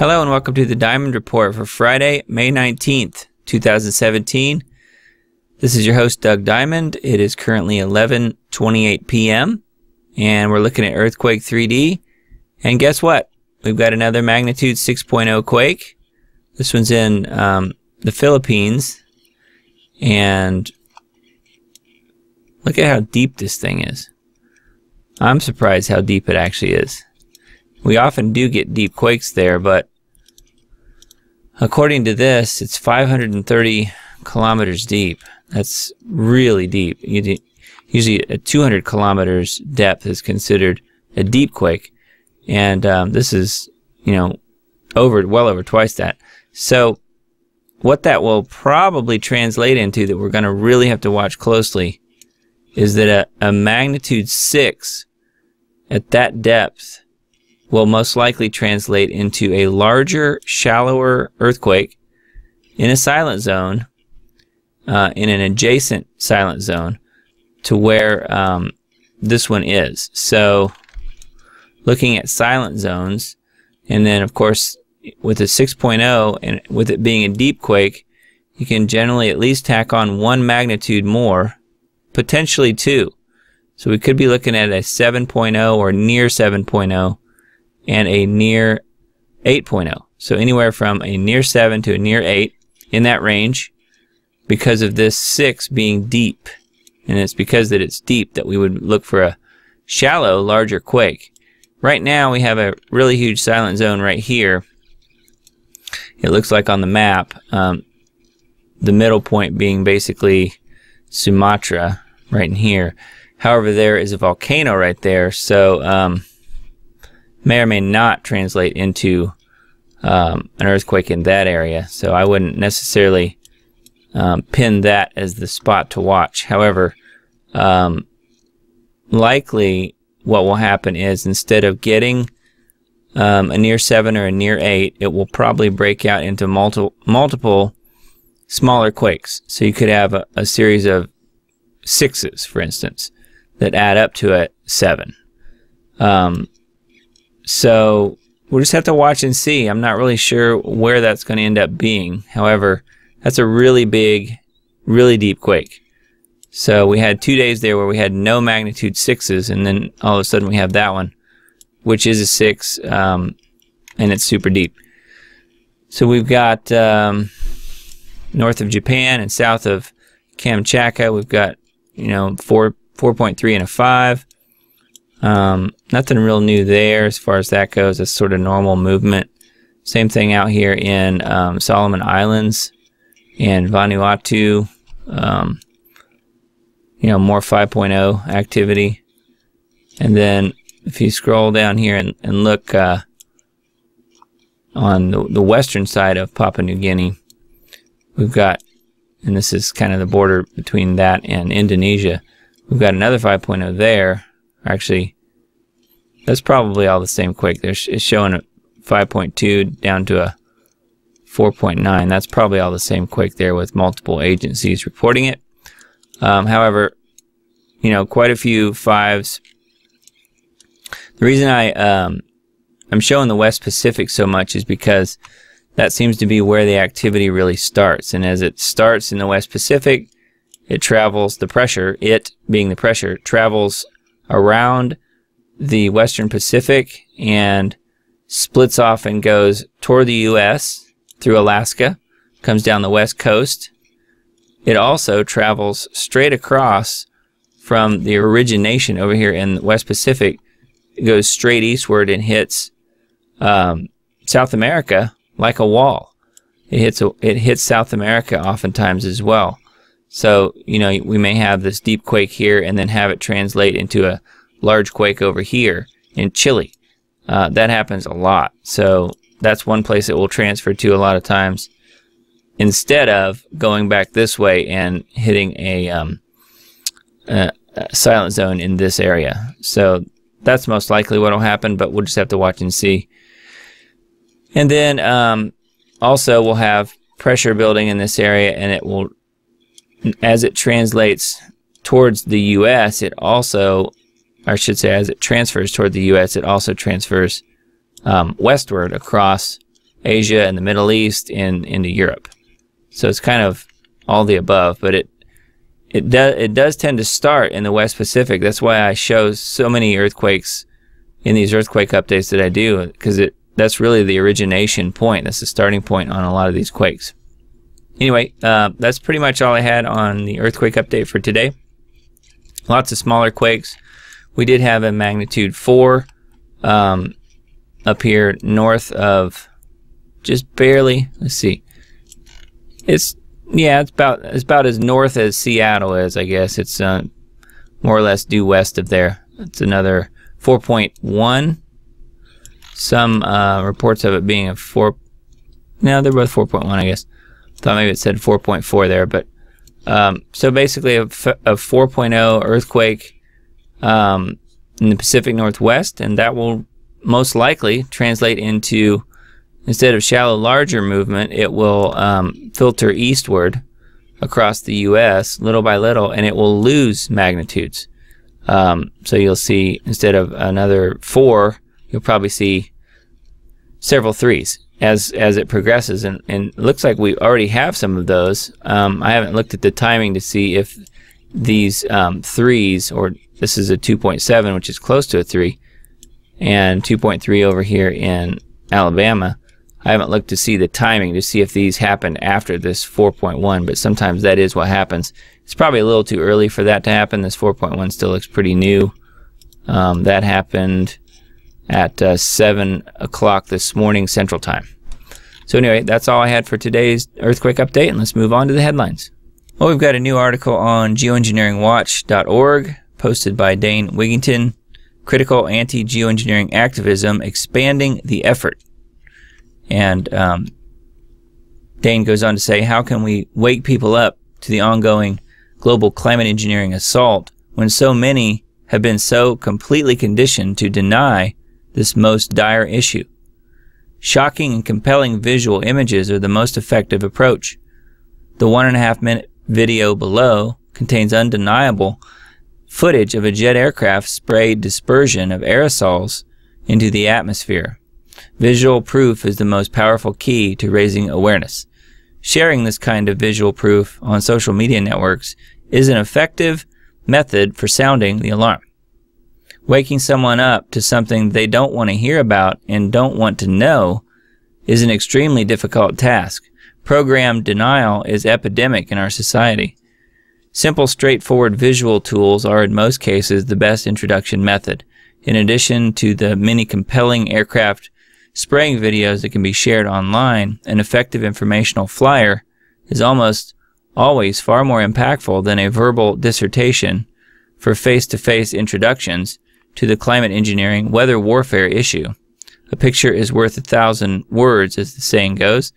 Hello and welcome to the Diamond Report for Friday, May 19th, 2017. This is your host, Doug Diamond. It is currently 11:28 p.m. and we're looking at Earthquake 3D. And guess what? We've got another magnitude 6.0 quake. This one's in the Philippines. And look at how deep this thing is. I'm surprised how deep it actually is. We often do get deep quakes there, but according to this, it's 530 kilometers deep. That's really deep. Usually at 200 kilometers depth is considered a deep quake. And this is, well over twice that. So what that will probably translate into that we're going to really have to watch closely is that a magnitude 6 at that depth will most likely translate into a larger, shallower earthquake in a silent zone, in an adjacent silent zone to where this one is. So looking at silent zones, and then of course with a 6.0 and with it being a deep quake, you can generally at least tack on one magnitude more, potentially two. So we could be looking at a 7.0 or near 7.0 and a near 8.0. So anywhere from a near 7 to a near 8 in that range, because of this 6 being deep. And it's because that it's deep that we would look for a shallow, larger quake. Right now we have a really huge silent zone right here. It looks like on the map, the middle point being basically Sumatra right in here. However, there is a volcano right there, so may or may not translate into an earthquake in that area. So I wouldn't necessarily pin that as the spot to watch. However, likely what will happen is instead of getting a near 7 or a near 8, it will probably break out into multiple smaller quakes. So you could have a series of 6s, for instance, that add up to a 7. So we'll just have to watch and see. I'm not really sure where that's going to end up being. However, that's a really big, really deep quake. So we had 2 days there where we had no magnitude 6s, and then all of a sudden we have that one, which is a 6, and it's super deep. So we've got north of Japan and south of Kamchatka, we've got 4.3 and a 5. Nothing real new there as far as that goes. It's sort of normal movement. Same thing out here in Solomon Islands and Vanuatu. More 5.0 activity. And then if you scroll down here and look on the western side of Papua New Guinea, we've got, and this is kind of the border between that and Indonesia, we've got another 5.0 there. Actually, that's probably all the same quake. It's showing a 5.2 down to a 4.9. That's probably all the same quake there with multiple agencies reporting it. However, quite a few 5s. The reason I'm showing the West Pacific so much is because that seems to be where the activity really starts. And as it starts in the West Pacific, it travels, the pressure, it being the pressure, travels around the Western Pacific and splits off and goes toward the U.S. through Alaska, comes down the west coast. It also travels straight across from the origination over here in the West Pacific. It goes straight eastward and hits South America like a wall. It hits South America oftentimes as well. So, we may have this deep quake here and then have it translate into a large quake over here in Chile. That happens a lot. So that's one place it will transfer to a lot of times instead of going back this way and hitting a silent zone in this area. So that's most likely what will happen, but we'll just have to watch and see. And then also we'll have pressure building in this area, and it will, as it translates towards the U.S., it also, I should say, as it transfers toward the U.S., it also transfers westward across Asia and the Middle East and into Europe. So it's kind of all the above, but it does tend to start in the West Pacific. That's why I show so many earthquakes in these earthquake updates that I do, because that's really the origination point. That's the starting point on a lot of these quakes. Anyway, that's pretty much all I had on the earthquake update for today. Lots of smaller quakes. We did have a magnitude 4 up here north of, just barely. Let's see. It's about as north as Seattle is, I guess. It's more or less due west of there. It's another 4.1. Some reports of it being a 4. No, they're both 4.1, I guess. Thought maybe it said 4.4 there, but so basically a 4.0 earthquake in the Pacific Northwest, and that will most likely translate into, instead of shallow, larger movement, it will filter eastward across the U.S. little by little, and it will lose magnitudes. So you'll see, instead of another 4, you'll probably see several 3s as it progresses, and it looks like we already have some of those. I haven't looked at the timing to see if these 3s, or this is a 2.7, which is close to a 3, and 2.3 over here in Alabama. I haven't looked to see the timing to see if these happened after this 4.1, but sometimes that is what happens. It's probably a little too early for that to happen. This 4.1 still looks pretty new. That happened at 7 o'clock this morning Central Time. So anyway, that's all I had for today's earthquake update, and let's move on to the headlines. Well, we've got a new article on geoengineeringwatch.org posted by Dane Wigington, Critical Anti-Geoengineering Activism Expanding the Effort. And Dane goes on to say, how can we wake people up to the ongoing global climate engineering assault when so many have been so completely conditioned to deny this most dire issue? Shocking and compelling visual images are the most effective approach. The 1.5-minute video below contains undeniable footage of a jet aircraft sprayed dispersion of aerosols into the atmosphere. Visual proof is the most powerful key to raising awareness. Sharing this kind of visual proof on social media networks is an effective method for sounding the alarm. Waking someone up to something they don't want to hear about and don't want to know is an extremely difficult task. Program denial is epidemic in our society. Simple, straightforward visual tools are in most cases the best introduction method. In addition to the many compelling aircraft spraying videos that can be shared online, an effective informational flyer is almost always far more impactful than a verbal dissertation for face-to-face introductions to the climate engineering weather warfare issue. A picture is worth 1,000 words, as the saying goes.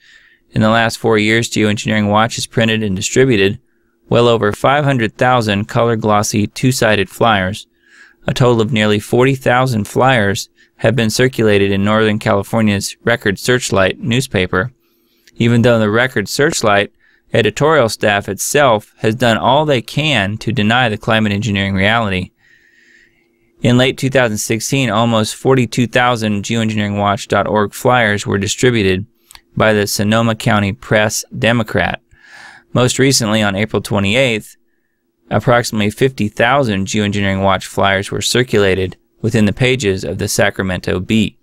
In the last 4 years, Geoengineering Watch has printed and distributed well over 500,000 color-glossy two-sided flyers. A total of nearly 40,000 flyers have been circulated in Northern California's Record Searchlight newspaper, even though the Record Searchlight editorial staff itself has done all they can to deny the climate engineering reality. In late 2016, almost 42,000 geoengineeringwatch.org flyers were distributed by the Sonoma County Press Democrat. Most recently, on April 28th, approximately 50,000 Geoengineering Watch flyers were circulated within the pages of the Sacramento Bee.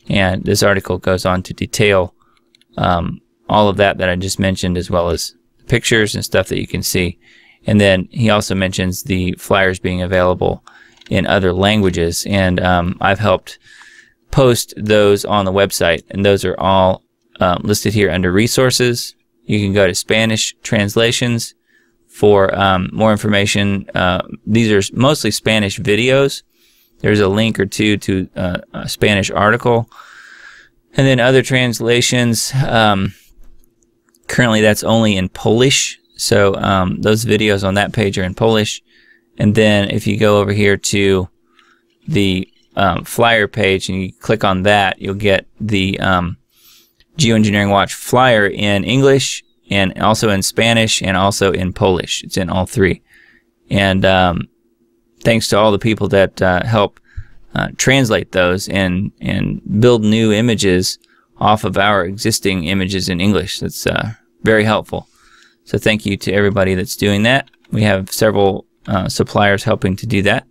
And this article goes on to detail all of that I just mentioned, as well as pictures and stuff that you can see. And then he also mentions the flyers being available in other languages, and I've helped post those on the website, and those are all listed here under resources. You can go to Spanish translations for more information. These are mostly Spanish videos. There's a link or two to a Spanish article, and then other translations. Currently that's only in Polish, so those videos on that page are in Polish. And then if you go over here to the flyer page and you click on that, you'll get the Geoengineering Watch flyer in English and also in Spanish and also in Polish. It's in all three. And thanks to all the people that help translate those and build new images off of our existing images in English. That's very helpful. So thank you to everybody that's doing that. We have several suppliers helping to do that.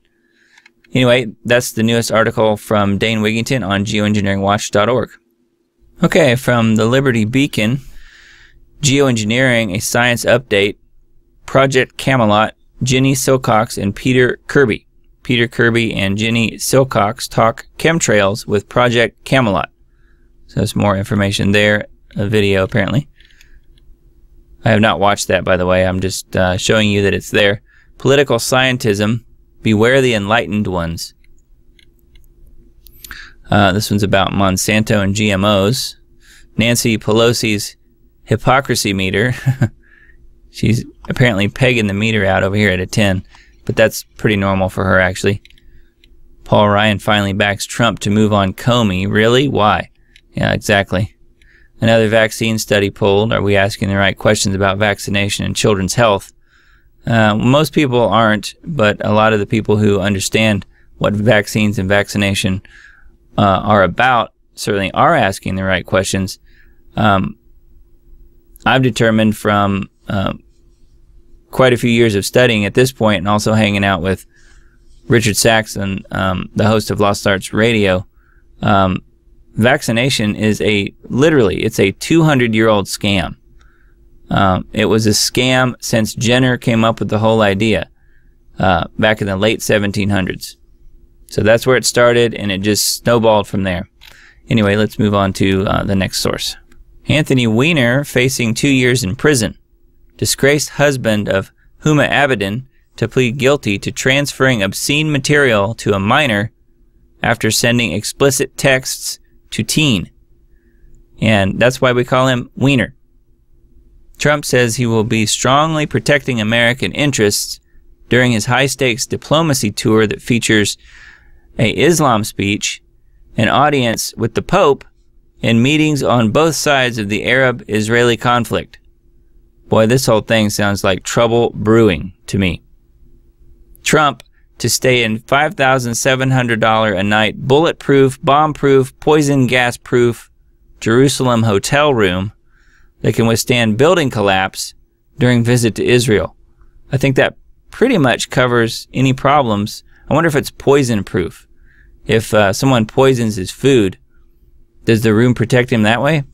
Anyway, that's the newest article from Dane Wigington on geoengineeringwatch.org. Okay, from the Liberty Beacon, Geoengineering, a science update, Project Camelot, Ginny Silcox and Peter Kirby. Peter Kirby and Ginny Silcox talk chemtrails with Project Camelot. So there's more information there, a video apparently. I have not watched that, by the way. I'm just showing you that it's there. Political scientism, beware the enlightened ones. This one's about Monsanto and GMOs. Nancy Pelosi's hypocrisy meter. She's apparently pegging the meter out over here at a 10, but that's pretty normal for her, actually. Paul Ryan finally backs Trump to move on Comey. Really? Why? Yeah, exactly. Another vaccine study pulled. Are we asking the right questions about vaccination and children's health? Most people aren't, but a lot of the people who understand what vaccines and vaccination are about certainly are asking the right questions. I've determined from quite a few years of studying at this point, and also hanging out with Richard Saxon, the host of Lost Arts Radio, vaccination is literally, it's a 200-year-old scam. It was a scam since Jenner came up with the whole idea back in the late 1700s. So that's where it started, and it just snowballed from there. Anyway, let's move on to the next source. Anthony Weiner facing 2 years in prison. Disgraced husband of Huma Abedin to plead guilty to transferring obscene material to a minor after sending explicit texts to teen. And that's why we call him Weiner. Trump says he will be strongly protecting American interests during his high-stakes diplomacy tour that features an Islam speech, an audience with the Pope, and meetings on both sides of the Arab-Israeli conflict. Boy, this whole thing sounds like trouble brewing to me. Trump to stay in $5,700 a night, bulletproof, bomb-proof, poison gas-proof Jerusalem hotel room that can withstand building collapse during visit to Israel. I think that pretty much covers any problems. I wonder if it's poison-proof. If someone poisons his food, does the room protect him that way?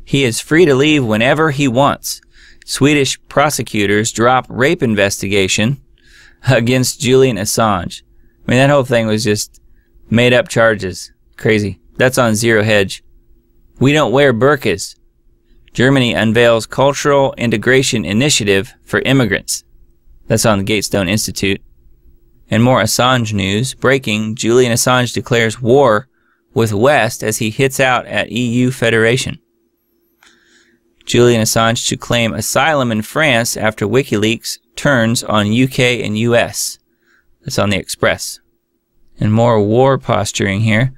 He is free to leave whenever he wants. Swedish prosecutors drop rape investigation against Julian Assange. I mean, that whole thing was just made-up charges. Crazy. That's on Zero Hedge. We don't wear burqas. Germany unveils cultural integration initiative for immigrants. That's on the Gatestone Institute. And more Assange news. Breaking, Julian Assange declares war with West as he hits out at EU Federation. Julian Assange to claim asylum in France after WikiLeaks turns on UK and US. That's on the Express. And more war posturing here.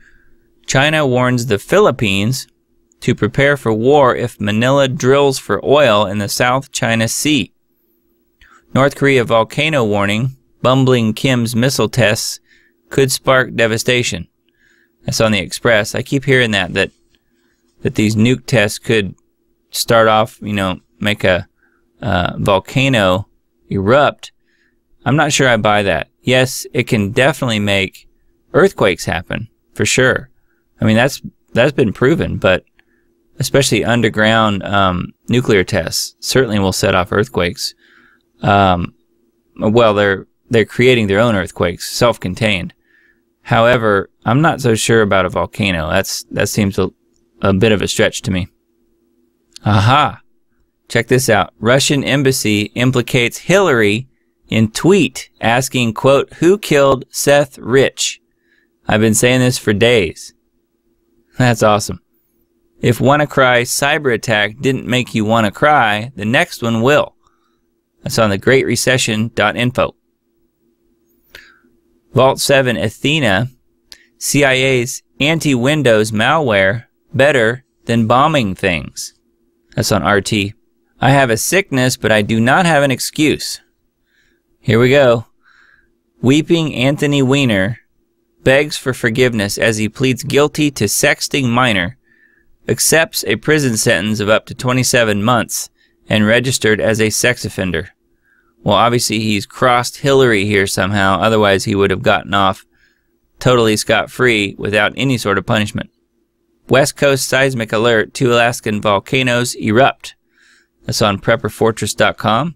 China warns the Philippines to prepare for war if Manila drills for oil in the South China Sea. North Korea volcano warning, bumbling Kim's missile tests could spark devastation. That's on the Express. I keep hearing that these nuke tests could start off, make a volcano erupt. I'm not sure I buy that. Yes, it can definitely make earthquakes happen, for sure. I mean, that's been proven, but especially underground nuclear tests certainly will set off earthquakes. Well, they're creating their own earthquakes, self-contained. However, I'm not so sure about a volcano. That seems a bit of a stretch to me. Aha! Check this out. Russian embassy implicates Hillary in tweet asking, quote, who killed Seth Rich? I've been saying this for days. That's awesome. If WannaCry cyber attack didn't make you want to cry, the next one will. That's on the greatrecession.info. Vault 7 Athena, CIA's anti-Windows malware better than bombing things. That's on RT. I have a sickness, but I do not have an excuse. Here we go. Weeping Anthony Weiner begs for forgiveness as he pleads guilty to sexting minor accepts a prison sentence of up to 27 months and registered as a sex offender. Well, obviously he's crossed Hillary here somehow, otherwise he would have gotten off totally scot-free without any sort of punishment. West Coast seismic alert, 2 Alaskan volcanoes erupt. That's on prepperfortress.com.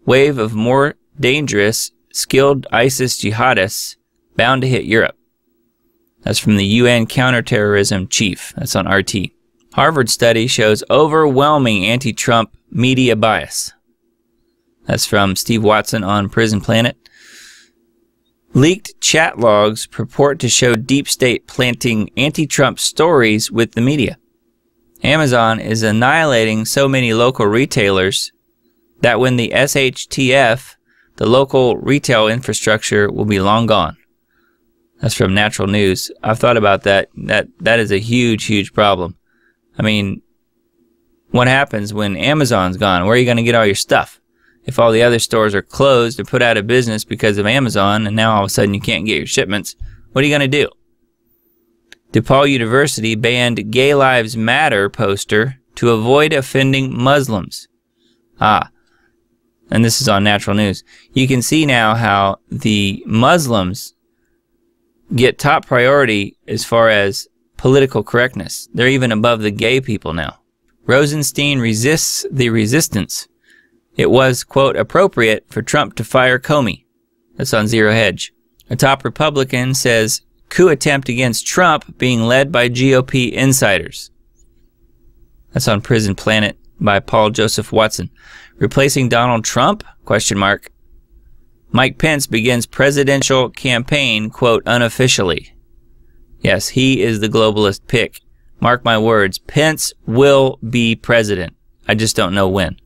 Wave of more dangerous, skilled ISIS jihadists bound to hit Europe. That's from the UN counterterrorism chief. That's on RT. Harvard study shows overwhelming anti-Trump media bias. That's from Steve Watson on Prison Planet. Leaked chat logs purport to show deep state planting anti-Trump stories with the media. Amazon is annihilating so many local retailers that when the SHTF, the local retail infrastructure, will be long gone. That's from Natural News. I've thought about that. That is a huge, huge problem. I mean, what happens when Amazon's gone? Where are you going to get all your stuff? If all the other stores are closed or put out of business because of Amazon, and now all of a sudden you can't get your shipments, what are you going to do? DePaul University banned Gay Lives Matter poster to avoid offending Muslims. And this is on Natural News. You can see now how the Muslims get top priority as far as political correctness. They're even above the gay people now. Rosenstein resists the resistance. It was, quote, appropriate for Trump to fire Comey. That's on Zero Hedge. A top Republican says coup attempt against Trump being led by GOP insiders. That's on Prison Planet by Paul Joseph Watson. Replacing Donald Trump? Question mark. Mike Pence begins presidential campaign, quote, unofficially. Yes, he is the globalist pick. Mark my words, Pence will be president. I just don't know when.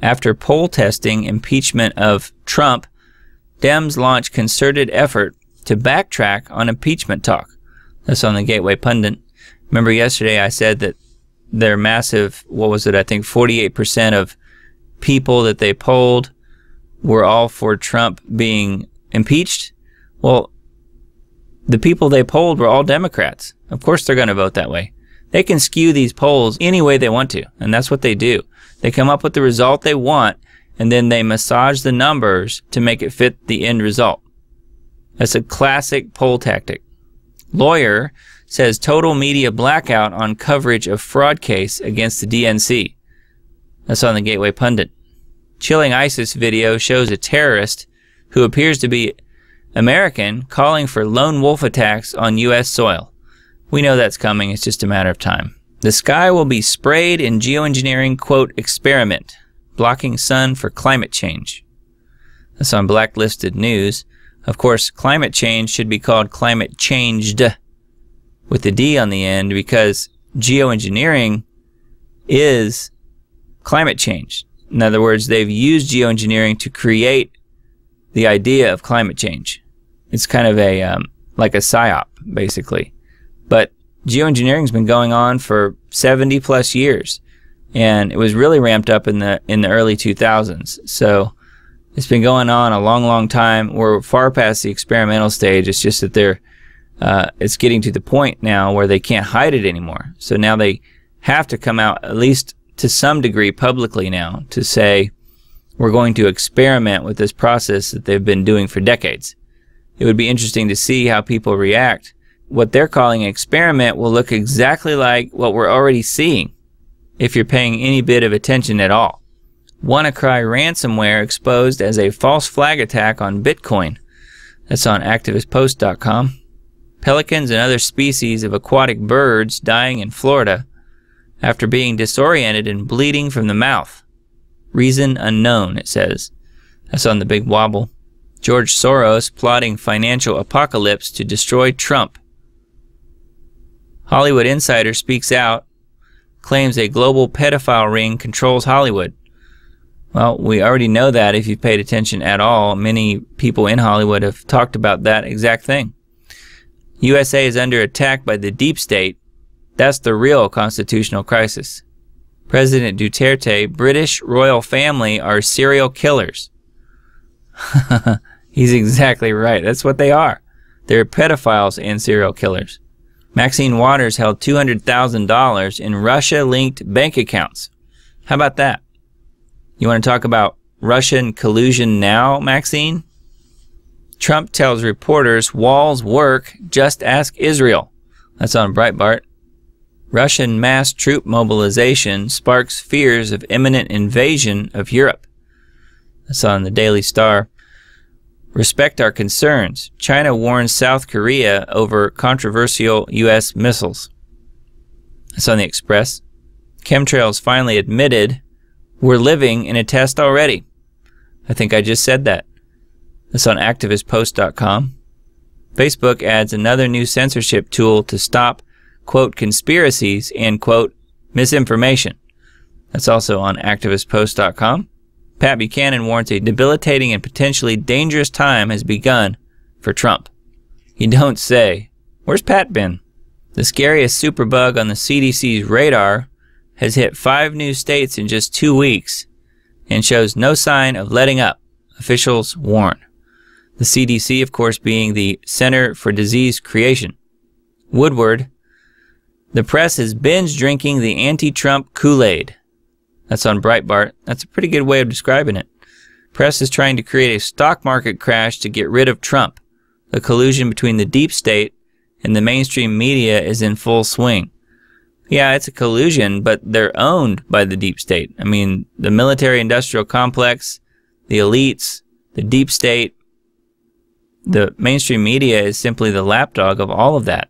After poll testing impeachment of Trump, Dems launch concerted effort to backtrack on impeachment talk. That's on the Gateway Pundit. Remember yesterday I said that their massive, what was it, I think 48% of people that they polled were all for Trump being impeached? Well, the people they polled were all Democrats. Of course they're going to vote that way. They can skew these polls any way they want to, and that's what they do. They come up with the result they want, and then they massage the numbers to make it fit the end result. That's a classic poll tactic. Lawyer says total media blackout on coverage of fraud case against the DNC. That's on the Gateway Pundit. Chilling ISIS video shows a terrorist who appears to be American calling for lone wolf attacks on U.S. soil. We know that's coming. It's just a matter of time. The sky will be sprayed in geoengineering, quote, experiment, blocking sun for climate change. That's on Blacklisted News. Of course, climate change should be called climate changed with the D on the end because geoengineering is climate change. In other words, they've used geoengineering to create the idea of climate change. It's kind of a like a Psy-Op, basically. But geoengineering's been going on for 70 plus years, and it was really ramped up in the early 2000s. So it's been going on a long, long time. We're far past the experimental stage. It's just that it's getting to the point now where they can't hide it anymore. So now they have to come out, at least to some degree, publicly now to say we're going to experiment with this process that they've been doing for decades. It would be interesting to see how people react. What they're calling an experiment will look exactly like what we're already seeing if you're paying any bit of attention at all. WannaCry ransomware exposed as a false flag attack on Bitcoin. That's on activistpost.com. Pelicans and other species of aquatic birds dying in Florida after being disoriented and bleeding from the mouth. Reason unknown, it says. That's on the Big Wobble. George Soros plotting financial apocalypse to destroy Trump. Hollywood insider speaks out, claims a global pedophile ring controls Hollywood. Well, we already know that if you've paid attention at all. Many people in Hollywood have talked about that exact thing. USA is under attack by the deep state. That's the real constitutional crisis. President Duterte, British royal family are serial killers. He's exactly right. That's what they are. They're pedophiles and serial killers. Maxine Waters held $200,000 in Russia-linked bank accounts. How about that? You want to talk about Russian collusion now, Maxine? Trump tells reporters walls work, just ask Israel. That's on Breitbart. Russian mass troop mobilization sparks fears of imminent invasion of Europe. That's on the Daily Star. Respect our concerns. China warns South Korea over controversial U.S. missiles. That's on the Express. Chemtrails finally admitted we're living in a test already. I think I just said that. That's on activistpost.com. Facebook adds another new censorship tool to stop, quote, conspiracies and, quote, misinformation. That's also on activistpost.com. Pat Buchanan warns a debilitating and potentially dangerous time has begun for Trump. You don't say. Where's Pat been? The scariest superbug on the CDC's radar has hit 5 new states in just 2 weeks and shows no sign of letting up, officials warn. The CDC, of course, being the Center for Disease Creation. Woodward, the press is binge drinking the anti-Trump Kool-Aid. That's on Breitbart. That's a pretty good way of describing it. Press is trying to create a stock market crash to get rid of Trump. The collusion between the deep state and the mainstream media is in full swing. Yeah, it's a collusion, but they're owned by the deep state. I mean, the military-industrial complex, the elites, the deep state, the mainstream media is simply the lapdog of all of that.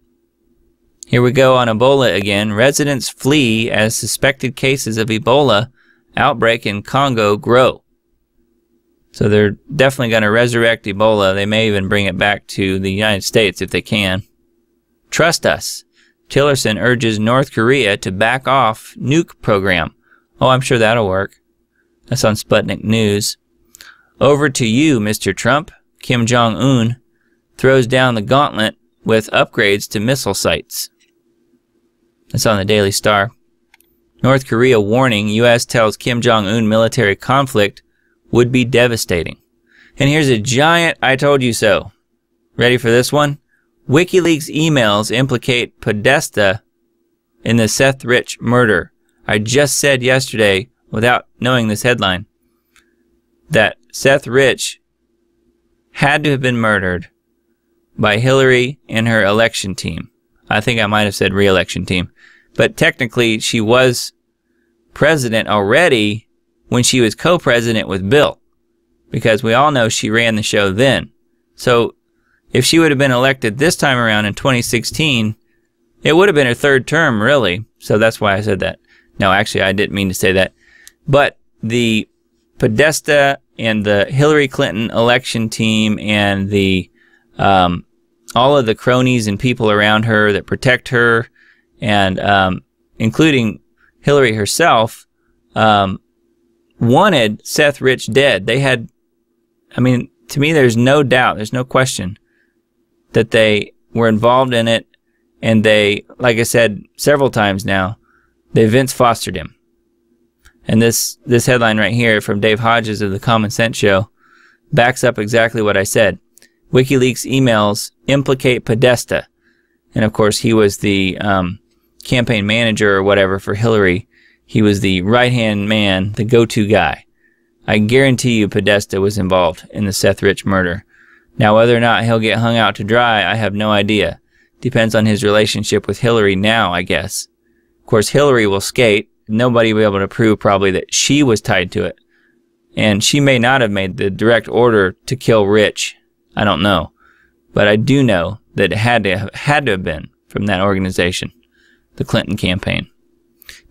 Here we go on Ebola again. Residents flee as suspected cases of Ebola outbreak in Congo grow. So they're definitely going to resurrect Ebola. They may even bring it back to the United States if they can. Trust us. Tillerson urges North Korea to back off nuke program. Oh, I'm sure that'll work. That's on Sputnik News. Over to you, Mr. Trump. Kim Jong-un throws down the gauntlet with upgrades to missile sites. That's on the Daily Star. North Korea warning U.S. tells Kim Jong-un military conflict would be devastating. And here's a giant I told you so. Ready for this one? WikiLeaks emails implicate Podesta in the Seth Rich murder. I just said yesterday, without knowing this headline, that Seth Rich had to have been murdered by Hillary and her election team. I think I might have said re-election team. But technically, she was president already when she was co-president with Bill. Because we all know she ran the show then. So if she would have been elected this time around in 2016, it would have been her third term, really. So that's why I said that. No, actually, I didn't mean to say that. But the Podesta and the Hillary Clinton election team and the all of the cronies and people around her that protect her, and including Hillary herself, wanted Seth Rich dead. They had, I mean, to me, there's no doubt, there's no question that they were involved in it, and they, like I said several times now, they Vince Fostered him. And this headline right here from Dave Hodges of the Common Sense Show backs up exactly what I said. WikiLeaks emails implicate Podesta. And of course, he was the campaign manager or whatever for Hillary. He was the right-hand man, the go-to guy. I guarantee you Podesta was involved in the Seth Rich murder. Now, whether or not he'll get hung out to dry, I have no idea. Depends on his relationship with Hillary now, I guess. Of course, Hillary will skate. Nobody will be able to prove probably that she was tied to it. And she may not have made the direct order to kill Rich. I don't know. But I do know that it had to have been from that organization, the Clinton campaign.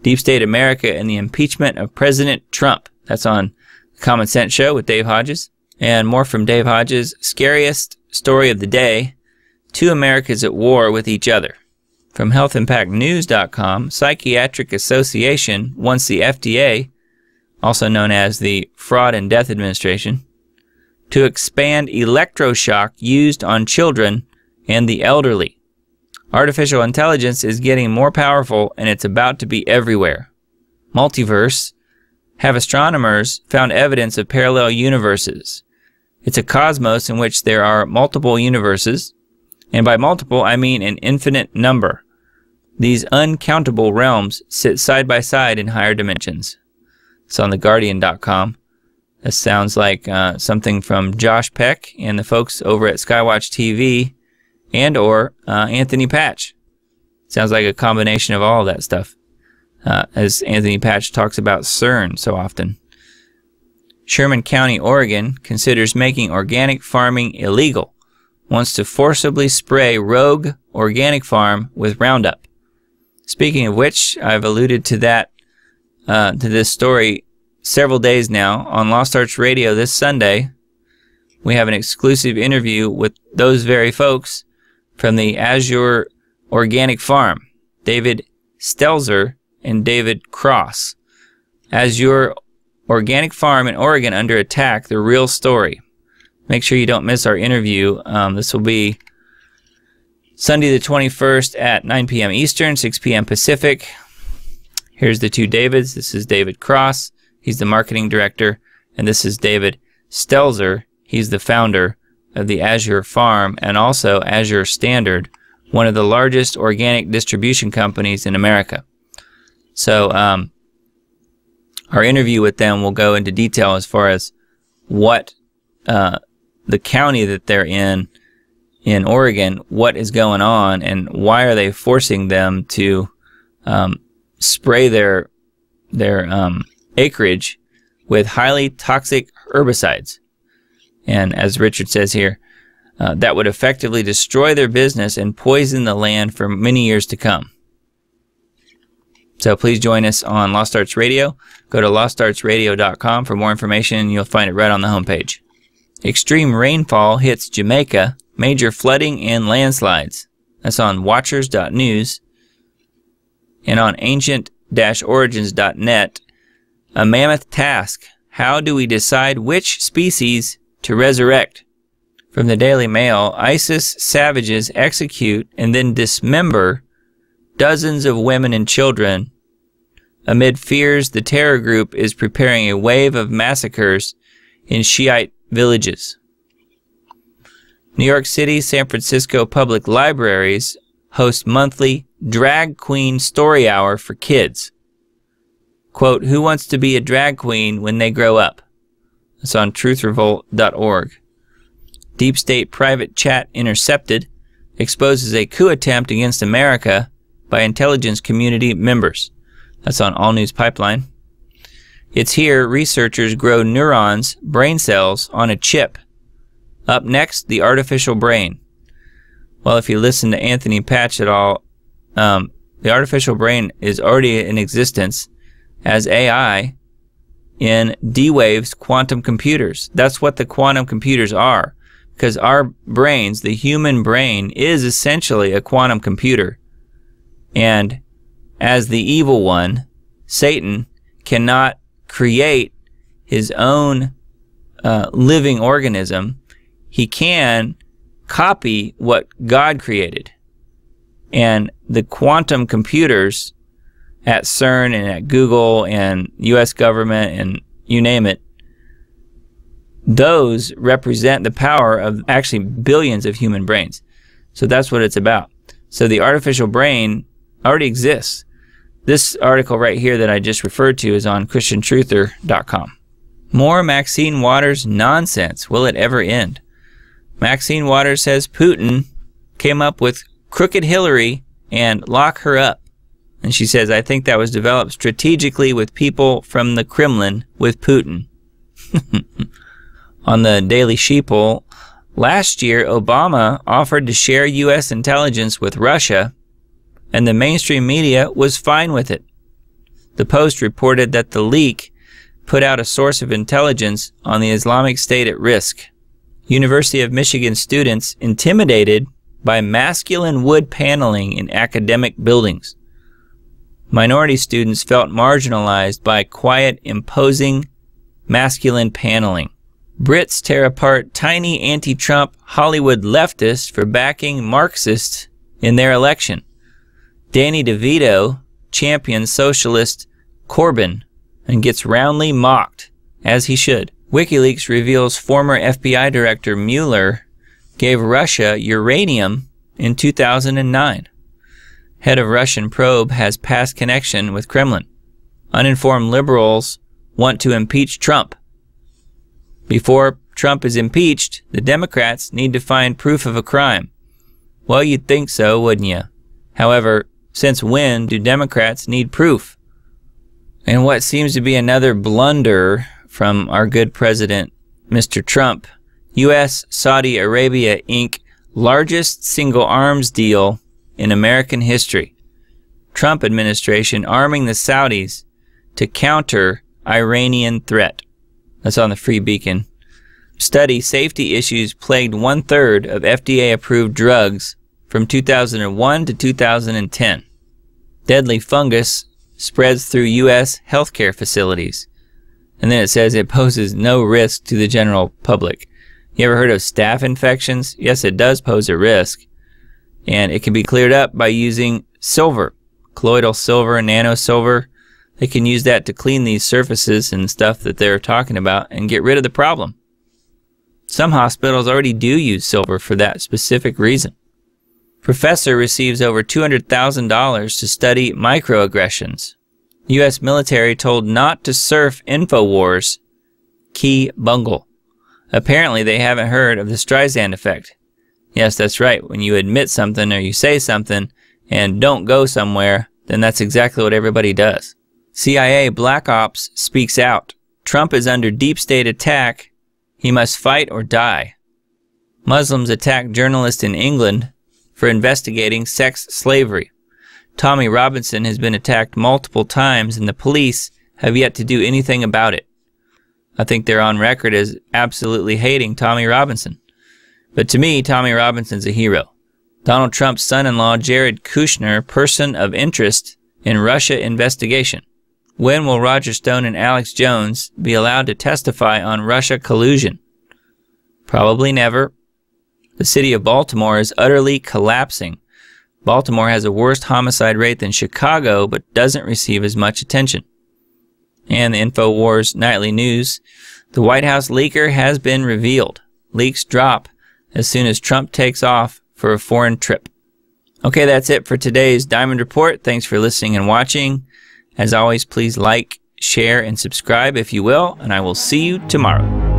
Deep State America and the impeachment of President Trump. That's on the Common Sense Show with Dave Hodges. And more from Dave Hodges. Scariest story of the day. 2 Americas at war with each other. From healthimpactnews.com, Psychiatric Association wants the FDA, also known as the Fraud and Death Administration, to expand electroshock used on children and the elderly. Artificial intelligence is getting more powerful and it's about to be everywhere. Multiverse. Have astronomers found evidence of parallel universes? It's a cosmos in which there are multiple universes And by multiple, I mean an infinite number. These uncountable realms sit side by side in higher dimensions. It's on theguardian.com. This sounds like something from Josh Peck and the folks over at Skywatch TV and or Anthony Patch. Sounds like a combination of all of that stuff, as Anthony Patch talks about CERN so often. Sherman County, Oregon considers making organic farming illegal, wants to forcibly spray rogue organic farm with Roundup. Speaking of which, I've alluded to that, to this story several days now. On Lost Arts Radio this Sunday, we have an exclusive interview with those very folks from the Azure Organic Farm, David Stelzer and David Cross. Azure Organic Farm in Oregon under attack, the real story. Make sure you don't miss our interview. This will be Sunday the 21st at 9 p.m. Eastern, 6 p.m. Pacific. Here's the two Davids. This is David Cross. He's the marketing director. And this is David Stelzer. He's the founder of the Azure Farm and also Azure Standard, one of the largest organic distribution companies in America. So our interview with them will go into detail as far as what the county that they're in Oregon, what is going on, and why are they forcing them to spray their acreage with highly toxic herbicides. And as Richard says here, that would effectively destroy their business and poison the land for many years to come. So please join us on Lost Arts Radio. Go to lostartsradio.com for more information. You'll find it right on the homepage. Extreme rainfall hits Jamaica, major flooding and landslides. That's on watchers.news. And on ancient-origins.net, a mammoth task. How do we decide which species to resurrect? From the Daily Mail, ISIS savages execute and then dismember dozens of women and children. Amid fears, the terror group is preparing a wave of massacres in Shiite villages. New York City, San Francisco public libraries host monthly drag queen story hour for kids. Quote, who wants to be a drag queen when they grow up? It's on truthrevolt.org. Deep State private chat intercepted exposes a coup attempt against America by intelligence community members. That's on All News Pipeline. It's here researchers grow neurons, brain cells, on a chip. Up next, the artificial brain. Well, if you listen to Anthony Patch at all, the artificial brain is already in existence as AI in D-Wave's quantum computers. That's what the quantum computers are, because our brains, the human brain, is essentially a quantum computer. And as the evil one, Satan, cannot create his own living organism, he can copy what God created. And the quantum computers at CERN and at Google and US government and you name it, those represent the power of actually billions of human brains. So that's what it's about. So the artificial brain already exists. This article right here that I just referred to is on christiantruther.com. More Maxine Waters nonsense. Will it ever end? Maxine Waters says Putin came up with crooked Hillary and lock her up. And she says, I think that was developed strategically with people from the Kremlin with Putin. On the Daily Sheeple, last year Obama offered to share U.S. intelligence with Russia, and the mainstream media was fine with it. The Post reported that the leak put out a source of intelligence on the Islamic State at risk. University of Michigan students intimidated by masculine wood paneling in academic buildings. Minority students felt marginalized by quiet, imposing, masculine paneling. Brits tear apart tiny anti-Trump Hollywood leftists for backing Marxists in their election. Danny DeVito champions socialist Corbyn and gets roundly mocked, as he should. WikiLeaks reveals former FBI Director Mueller gave Russia uranium in 2009. Head of Russian probe has past connection with Kremlin. Uninformed liberals want to impeach Trump. Before Trump is impeached, the Democrats need to find proof of a crime. Well, you'd think so, wouldn't you? However, since when do Democrats need proof? And what seems to be another blunder from our good president, Mr. Trump, U.S. Saudi Arabia Inc. largest single arms deal in American history. Trump administration arming the Saudis to counter Iranian threat. That's on the Free Beacon. Study safety issues plagued 1/3 of FDA-approved drugs from 2001 to 2010. Deadly fungus spreads through U.S. healthcare facilities. And then it says it poses no risk to the general public. You ever heard of staph infections? Yes, it does pose a risk. And it can be cleared up by using silver, colloidal silver, nano silver. They can use that to clean these surfaces and stuff that they're talking about and get rid of the problem. Some hospitals already do use silver for that specific reason. Professor receives over $200,000 to study microaggressions. U.S. military told not to surf InfoWars. Key bungle. Apparently they haven't heard of the Streisand effect. Yes, that's right. When you admit something or you say something and don't go somewhere, then that's exactly what everybody does. CIA Black Ops speaks out. Trump is under deep state attack. He must fight or die. Muslims attack journalist in England for investigating sex slavery. Tommy Robinson has been attacked multiple times and the police have yet to do anything about it. I think they're on record as absolutely hating Tommy Robinson. But to me, Tommy Robinson's a hero. Donald Trump's son-in-law, Jared Kushner, person of interest in Russia investigation. When will Roger Stone and Alex Jones be allowed to testify on Russia collusion? Probably never. The city of Baltimore is utterly collapsing. Baltimore has a worse homicide rate than Chicago, but doesn't receive as much attention. And the InfoWars Nightly News, the White House leaker has been revealed. Leaks drop as soon as Trump takes off for a foreign trip. Okay, that's it for today's Diamond Report. Thanks for listening and watching. As always, please like, share, and subscribe if you will, and I will see you tomorrow.